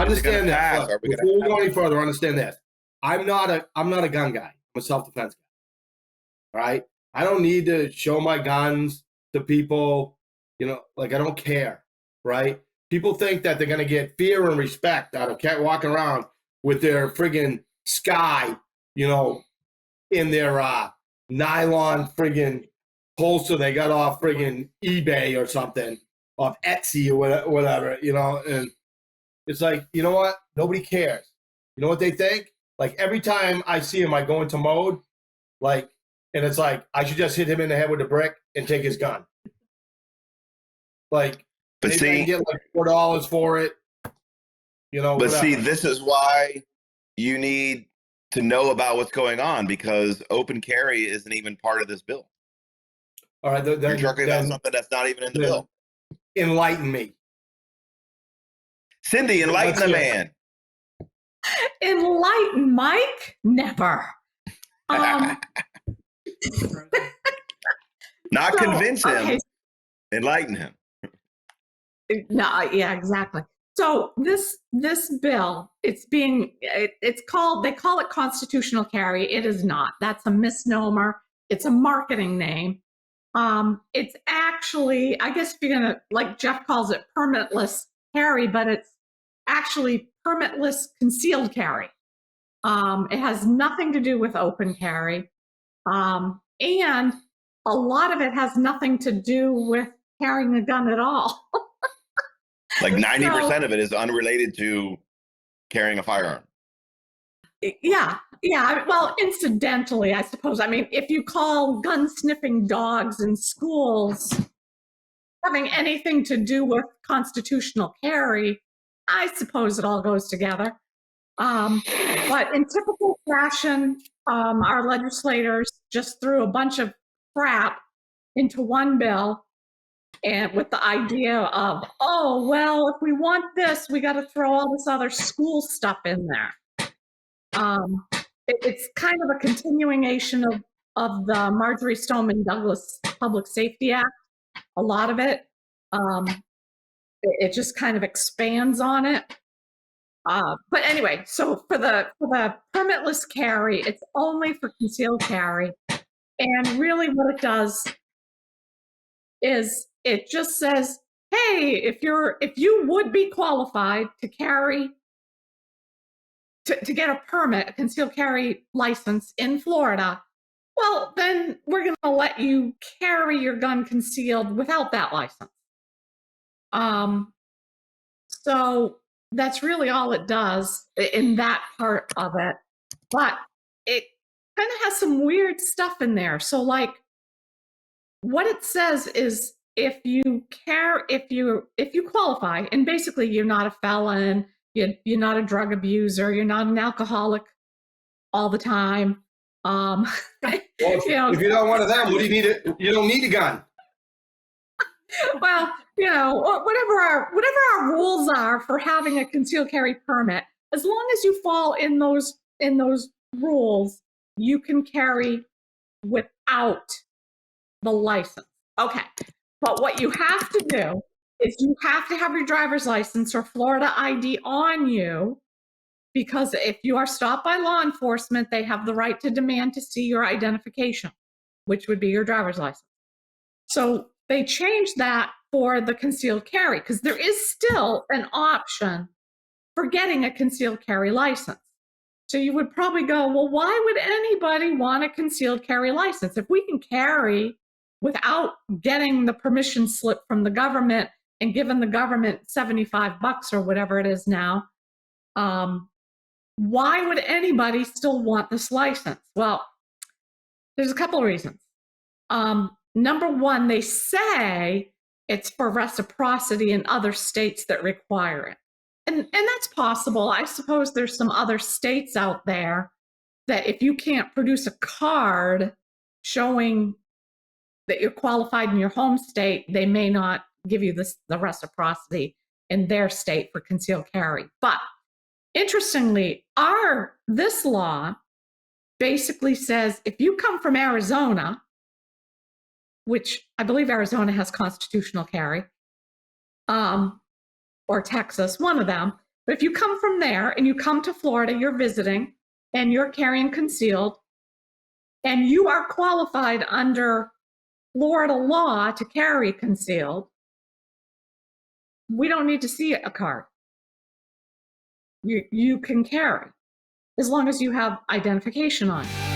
understand this. pass? Look, before we go any further, understand this. I'm not a gun guy. I'm a self-defense guy. All right. I don't need to show my guns to people. You know, like I don't care. Right. People think that they're gonna get fear and respect out of walking around with their friggin' Sky, you know, in their nylon friggin' holster they got off friggin' eBay or something, off Etsy or whatever, you know. And it's like, you know what? Nobody cares. You know what they think? Like every time I see him, I go into mode, like, and it's like I should just hit him in the head with a brick and take his gun. Like, but maybe see, I can get like $4 for it. You know. But whatever. see, this is why you need to know about what's going on, because open carry isn't even part of this bill. All right, you're talking about something that's not even in the bill. Enlighten me. Cindy, enlighten the man. Enlighten Mike? Never. Not convince him. Okay. Enlighten him. No, yeah, exactly. So this bill, they call it constitutional carry. It is not. That's a misnomer. It's a marketing name. It's actually, I guess if you're gonna, like Jeff calls it, permitless carry, but it's actually permitless concealed carry. It has nothing to do with open carry. And a lot of it has nothing to do with carrying a gun at all. Like 90% of it is unrelated to carrying a firearm. Yeah. Well, incidentally, I suppose. I mean, if you call gun sniffing dogs in schools having anything to do with constitutional carry, I suppose it all goes together. But in typical fashion, our legislators just threw a bunch of crap into one bill, and with the idea of, oh, well, if we want this, we got to throw all this other school stuff in there. It's kind of a continuation of the Marjorie Stoneman Douglas Public Safety Act. A lot of it, it just kind of expands on it. But anyway, so for the permitless carry, it's only for concealed carry, and really what it does is it just says, hey, if you would be qualified to carry, to get a permit, a concealed carry license in Florida, well, then we're going to let you carry your gun concealed without that license. So that's really all it does in that part of it. But it kind of has some weird stuff in there. So like what it says is if you qualify, and basically you're not a felon, you're not a drug abuser, you're not an alcoholic all the time. Well, if you're not one of them, what do you need? You don't need a gun. Well, whatever our rules are for having a concealed carry permit, as long as you fall in those rules, you can carry without the license. Okay. But what you have to do is you have to have your driver's license or Florida ID on you, because if you are stopped by law enforcement, they have the right to demand to see your identification, which would be your driver's license. So they changed that for the concealed carry, because there is still an option for getting a concealed carry license. So you would probably go, well, why would anybody want a concealed carry license? If we can carry without getting the permission slip from the government and giving the government $75 or whatever it is now, why would anybody still want this license? Well, there's a couple of reasons. Number one, they say it's for reciprocity in other states that require it. And that's possible. I suppose there's some other states out there that if you can't produce a card showing that you're qualified in your home state, they may not give you the reciprocity in their state for concealed carry. But interestingly, this law basically says if you come from Arizona, which I believe Arizona has constitutional carry, or Texas, one of them, But if you come from there and you come to Florida, you're visiting and you're carrying concealed, and you are qualified under Florida law to carry concealed, we don't need to see a card. You can carry as long as you have identification on it.